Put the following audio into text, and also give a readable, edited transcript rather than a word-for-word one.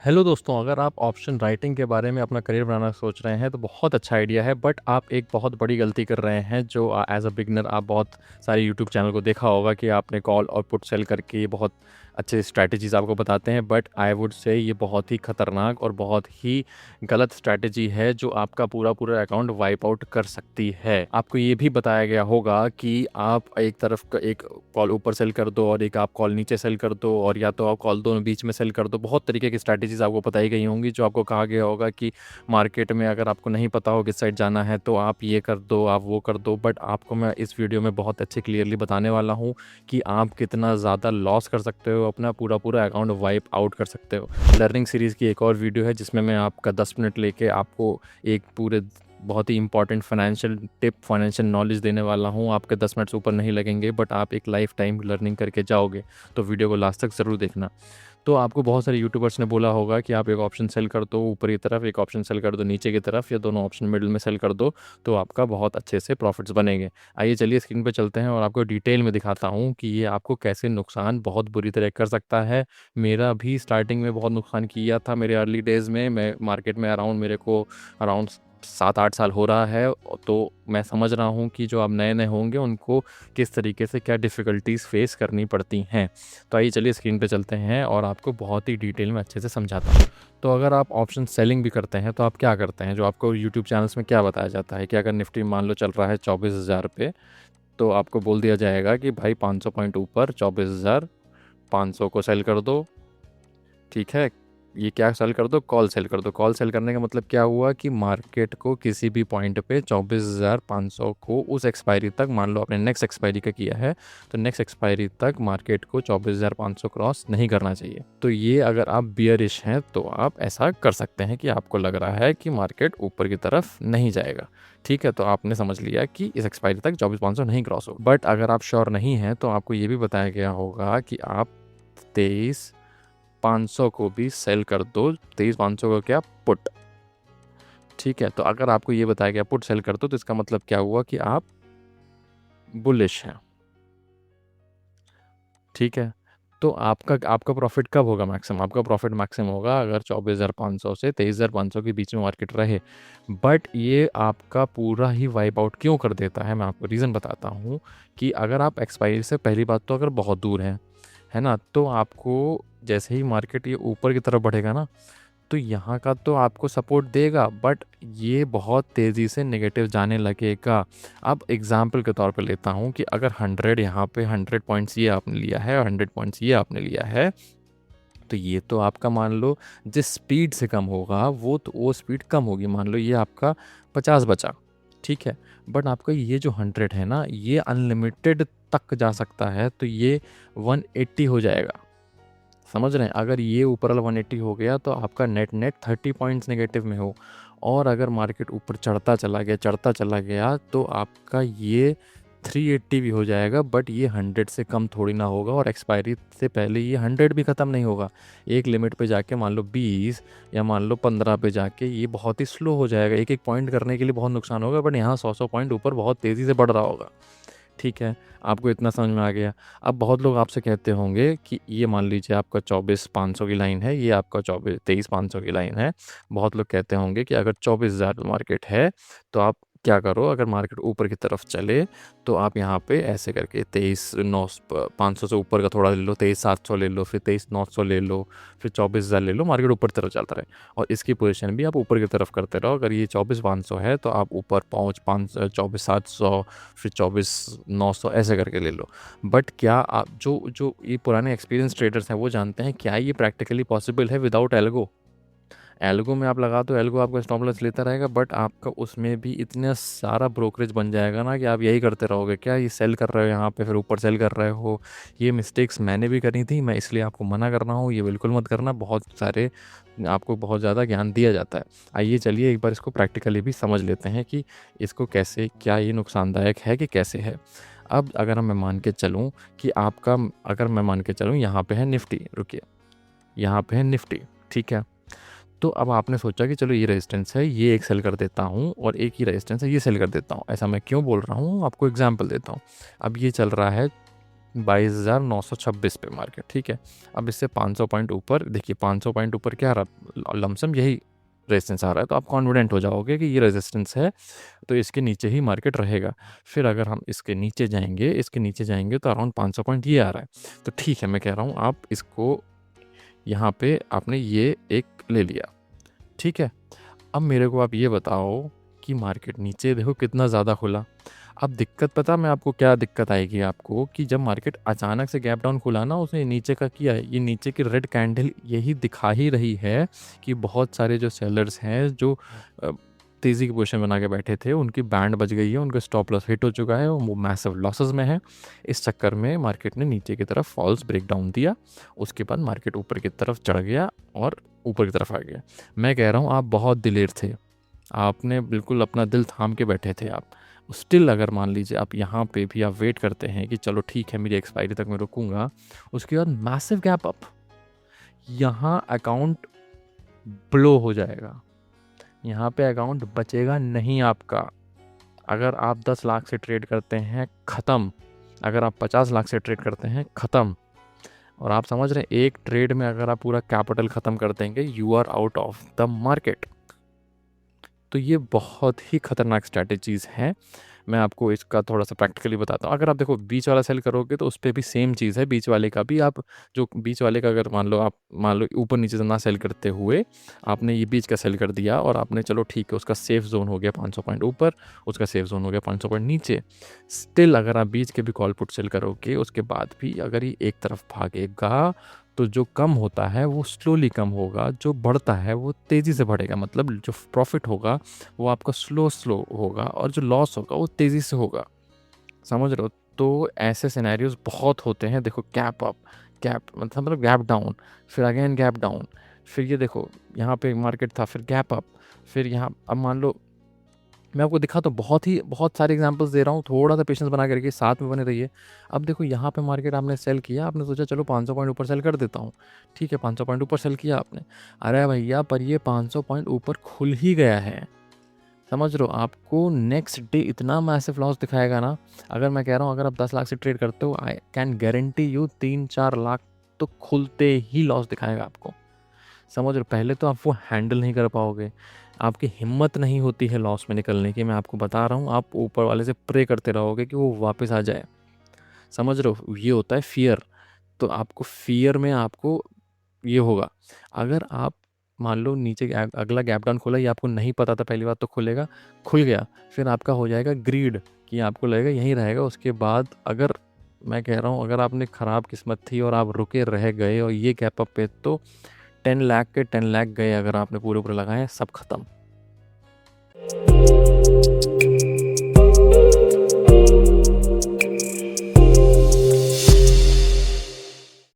Hello दोस्तों, अगर आप ऑप्शन राइटिंग के बारे में अपना करियर बनाना सोच रहे हैं तो बहुत अच्छा आइडिया है। बट आप एक बहुत बड़ी गलती कर रहे हैं जो एज अ बिगनर आप बहुत सारे यूट्यूब चैनल को देखा होगा कि आपने कॉल और पुट सेल करके ये बहुत अच्छे स्ट्रैटेजीज आपको बताते हैं। बट आई वुड से ये बहुत ही खतरनाक और बहुत ही गलत स्ट्रैटेजी है जो आपका पूरा पूरा अकाउंट वाइप आउट कर सकती है। आपको ये भी बताया गया होगा कि आप एक तरफ एक कॉल ऊपर सेल कर दो और एक आप कॉल नीचे सेल कर दो, और या तो आप कॉल दोनों बीच में सेल कर दो। बहुत तरीके की स्ट्रैटेजीज आपको बताई गई होंगी जो आपको कहा गया होगा कि मार्केट में अगर आपको नहीं पता हो किस साइड जाना है तो आप ये कर दो, आप वो कर दो। बट आपको मैं इस वीडियो में बहुत अच्छे क्लियरली बताने वाला हूँ कि आप कितना ज़्यादा लॉस कर सकते हो, अपना पूरा पूरा अकाउंट वाइप आउट कर सकते हो। लर्निंग सीरीज़ की एक और वीडियो है जिसमें मैं आपका 10 मिनट लेके आपको एक पूरे बहुत ही important financial tip, financial knowledge देने वाला हूँ। आपके 10 मिनट से ऊपर नहीं लगेंगे बट आप एक लाइफ टाइम लर्निंग करके जाओगे। तो वीडियो को लास्ट तक ज़रूर देखना। तो आपको बहुत सारे यूट्यूबर्स ने बोला होगा कि आप एक ऑप्शन सेल कर दो ऊपर की तरफ, एक ऑप्शन सेल कर दो नीचे की तरफ, या दोनों ऑप्शन मिडिल में सेल कर दो तो आपका बहुत अच्छे से प्रॉफिट्स बनेंगे। आइए चलिए स्क्रीन पे चलते हैं और आपको डिटेल में दिखाता हूँ कि ये आपको कैसे नुकसान बहुत बुरी तरह कर सकता है। मेरा भी स्टार्टिंग में बहुत नुकसान किया था मेरे अर्ली डेज़ में। मैं मार्केट में मेरे को अराउंड 7-8 साल हो रहा है। तो मैं समझ रहा हूँ कि जो आप नए नए होंगे उनको किस तरीके से क्या डिफ़िकल्टीज़ फेस करनी पड़ती हैं। तो आइए चलिए स्क्रीन पे चलते हैं और आपको बहुत ही डिटेल में अच्छे से समझाता हूँ। तो अगर आप ऑप्शन सेलिंग भी करते हैं तो आप क्या करते हैं, जो आपको यूट्यूब चैनल्स में क्या बताया जाता है कि अगर निफ्टी मान लो चल रहा है 24,000 पे, तो आपको बोल दिया जाएगा कि भाई 500 पॉइंट ऊपर 24,500 को सेल कर दो। ठीक है, ये क्या सेल कर दो, कॉल सेल कर दो। कॉल सेल करने का मतलब क्या हुआ कि मार्केट को किसी भी पॉइंट पे 24,500 को उस एक्सपायरी तक, मान लो आपने नेक्स्ट एक्सपायरी का किया है तो नेक्स्ट एक्सपायरी तक मार्केट को 24,500 क्रॉस नहीं करना चाहिए। तो ये अगर आप बियरिश हैं तो आप ऐसा कर सकते हैं कि आपको लग रहा है कि मार्केट ऊपर की तरफ नहीं जाएगा। ठीक है, तो आपने समझ लिया कि इस एक्सपायरी तक 24,500 नहीं क्रॉस हो। बट अगर आप श्योर नहीं हैं तो आपको ये भी बताया गया होगा कि आप 23,500 को भी सेल कर दो। 23,500 का क्या, पुट। ठीक है, तो अगर आपको ये बताया गया पुट सेल कर दो तो इसका मतलब क्या हुआ कि आप बुलिश हैं। ठीक है, तो आपका आपका प्रॉफिट कब होगा मैक्सिमम? आपका प्रॉफिट मैक्सिमम होगा अगर 24,500 से 23,500 के बीच में मार्केट रहे। बट ये आपका पूरा ही वाइप आउट क्यों कर देता है, मैं आपको रीज़न बताता हूँ। कि अगर आप एक्सपायरी से, पहली बात तो अगर बहुत दूर हैं, है ना, तो आपको जैसे ही मार्केट ये ऊपर की तरफ बढ़ेगा ना, तो यहाँ का तो आपको सपोर्ट देगा बट ये बहुत तेज़ी से नेगेटिव जाने लगेगा। अब एग्जांपल के तौर पे लेता हूँ कि अगर 100 यहाँ पे 100 पॉइंट्स ये आपने लिया है और 100 पॉइंट्स ये आपने लिया है, तो ये तो आपका मान लो जिस स्पीड से कम होगा वो स्पीड कम होगी। मान लो ये आपका 50 बचा, ठीक है, बट आपका ये जो 100 है ना, ये अनलिमिटेड तक जा सकता है, तो ये 180 हो जाएगा। समझ रहे हैं? अगर ये ऊपर वाला 180 हो गया तो आपका नेट 30 पॉइंट्स नेगेटिव में हो। और अगर मार्केट ऊपर चढ़ता चला गया तो आपका ये 380 भी हो जाएगा, बट ये 100 से कम थोड़ी ना होगा और एक्सपायरी से पहले ये 100 भी ख़त्म नहीं होगा। एक लिमिट पे जाके मान लो 20 या मान लो 15 पे जाके ये बहुत ही स्लो हो जाएगा। एक एक पॉइंट करने के लिए बहुत नुकसान होगा, बट यहाँ 100 पॉइंट ऊपर बहुत तेज़ी से बढ़ रहा होगा। ठीक है, आपको इतना समझ में आ गया। अब बहुत लोग आपसे कहते होंगे कि ये मान लीजिए आपका 24,500 की लाइन है, ये आपका 23,500 की लाइन है। बहुत लोग कहते होंगे कि अगर 24,000 पे मार्केट है तो आप क्या करो, अगर मार्केट ऊपर की तरफ चले तो आप यहाँ पे ऐसे करके 23,900 से ऊपर का थोड़ा ले लो, 23,700 ले लो, फिर 23,900 ले लो, फिर 24,000 ले लो, मार्केट ऊपर की तरफ चलता रहे। और इसकी पोजीशन भी आप ऊपर की तरफ करते रहो। अगर ये 24,500 है तो आप ऊपर पहुँच 24,700, फिर 24,900 ऐसे करके ले लो। बट क्या आप जो ये पुराने एक्सपीरियंस ट्रेडर्स हैं वो जानते हैं क्या ये प्रैक्टिकली पॉसिबल है विदाउट एल्गो? एल्गो में आप लगा दो, एल्गो आपका स्टॉप लॉस लेता रहेगा, बट आपका उसमें भी इतना सारा ब्रोकरेज बन जाएगा ना कि आप यही करते रहोगे। क्या ये सेल कर रहे हो यहाँ पे, फिर ऊपर सेल कर रहे हो। ये मिस्टेक्स मैंने भी करी थी, मैं इसलिए आपको मना कर रहा हूँ, ये बिल्कुल मत करना। बहुत सारे आपको बहुत ज़्यादा ज्ञान दिया जाता है। आइए चलिए एक बार इसको प्रैक्टिकली भी समझ लेते हैं कि इसको कैसे, क्या ये नुकसानदायक है कि कैसे है। अब अगर मैं मान के चलूँ कि आपका, अगर मैं मान के चलूँ यहाँ पे है निफ्टी, रुकिए, यहाँ पे है निफ्टी, ठीक है। तो अब आपने सोचा कि चलो ये रेजिस्टेंस है, ये एक सेल कर देता हूँ, और एक ही रेजिस्टेंस है, ये सेल कर देता हूँ। ऐसा मैं क्यों बोल रहा हूँ, आपको एग्जांपल देता हूँ। अब ये चल रहा है 22,926 पे मार्केट, ठीक है। अब इससे 500 पॉइंट ऊपर देखिए, 500 पॉइंट ऊपर क्या आ रहा, लमसम यही रेजिस्टेंस आ रहा है, तो आप कॉन्फिडेंट हो जाओगे कि ये रेजिस्टेंस है, तो इसके नीचे ही मार्केट रहेगा। फिर अगर हम इसके नीचे जाएंगे तो अराउंड 500 पॉइंट ये आ रहा है, तो ठीक है, मैं कह रहा हूँ आप इसको यहाँ पे आपने ये एक ले लिया, ठीक है। अब मेरे को आप ये बताओ कि मार्केट नीचे देखो कितना ज़्यादा खुला। अब दिक्कत पता मैं आपको क्या दिक्कत आएगी आपको, कि जब मार्केट अचानक से गैप डाउन खुला ना, उसने नीचे का किया है, ये नीचे की रेड कैंडल यही दिखा ही रही है कि बहुत सारे जो सेलर्स हैं जो तेज़ी की पोजीशन बना के बैठे थे, उनकी बैंड बज गई है, उनका स्टॉप लॉस हिट हो चुका है, वो मैसिव लॉसेस में है। इस चक्कर में मार्केट ने नीचे की तरफ फॉल्स ब्रेकडाउन दिया, उसके बाद मार्केट ऊपर की तरफ चढ़ गया और ऊपर की तरफ आ गया। मैं कह रहा हूँ आप बहुत दिलेर थे, आपने बिल्कुल अपना दिल थाम के बैठे थे आप। स्टिल अगर मान लीजिए आप यहाँ पे भी आप वेट करते हैं कि चलो ठीक है मेरी एक्सपायरी तक मैं रुकूंगा, उसके बाद मैसिव गैप अप, यहाँ अकाउंट ब्लो हो जाएगा, यहाँ पे अकाउंट बचेगा नहीं आपका। अगर आप 10 लाख से ट्रेड करते हैं ख़त्म, अगर आप 50 लाख से ट्रेड करते हैं ख़त्म। और आप समझ रहे हैं एक ट्रेड में अगर आप पूरा कैपिटल ख़त्म कर देंगे, you are out of the market. तो ये बहुत ही खतरनाक स्ट्रैटेजीज़ हैं। मैं आपको इसका थोड़ा सा प्रैक्टिकली बताता हूँ। अगर आप देखो बीच वाला सेल करोगे तो उस पे भी सेम चीज़ है, बीच वाले का भी आप जो बीच वाले का अगर मान लो ऊपर नीचे ना सेल करते हुए आपने ये बीच का सेल कर दिया, और आपने चलो ठीक है उसका सेफ जोन हो गया 500 पॉइंट ऊपर, उसका सेफ जोन हो गया 500 पॉइंट नीचे। स्टिल अगर आप बीच के भी कॉल पुट सेल करोगे, उसके बाद भी अगर ये एक तरफ भागेगा तो जो कम होता है वो स्लोली कम होगा, जो बढ़ता है वो तेज़ी से बढ़ेगा। मतलब जो प्रॉफिट होगा वो आपका स्लो होगा, और जो लॉस होगा वो तेज़ी से होगा। समझ रहे हो? तो ऐसे सिनेरियोज़ बहुत होते हैं। देखो गैप अप, गैप मतलब गैप डाउन, फिर अगेन गैप डाउन, फिर ये देखो यहाँ पे मार्केट था, फिर गैप अप, फिर यहाँ अब मान लो मैं आपको दिखाता हूँ, बहुत सारे एग्जांपल्स दे रहा हूँ, थोड़ा-सा पेशेंस बना के रखिए, साथ में बने रहिए। अब देखो यहाँ पे मार्केट आपने सेल किया, आपने सोचा चलो 500 पॉइंट ऊपर सेल कर देता हूँ। ठीक है, 500 पॉइंट ऊपर सेल किया आपने। अरे भैया पर ये 500 पॉइंट ऊपर खुल ही गया है। समझ रहे हो? आपको नेक्स्ट डे इतना मैसिव लॉस दिखाएगा ना, अगर मैं कह रहा हूँ अगर आप 10 लाख से ट्रेड करते हो, I can guarantee you 3-4 lakh तो खुलते ही लॉस दिखाएगा आपको। समझ रहे हो? पहले तो आप वो हैंडल नहीं कर पाओगे, आपकी हिम्मत नहीं होती है लॉस में निकलने की, मैं आपको बता रहा हूँ। आप ऊपर वाले से प्रे करते रहोगे कि वो वापस आ जाए। समझ रहे हो? ये होता है फ़ियर। तो आपको फ़ियर में आपको ये होगा। अगर आप मान लो नीचे अगला गैप डाउन खुला, ये आपको नहीं पता था पहली बात तो खुलेगा, खुल गया, फिर आपका हो जाएगा ग्रीड कि आपको लगेगा यहीं रहेगा। उसके बाद अगर मैं कह रहा हूँ अगर आपने ख़राब किस्मत थी और आप रुके रह गए और ये गैप अप पे, तो 10 लाख के 10 लाख गए, अगर आपने पूरे लगाए सब खत्म।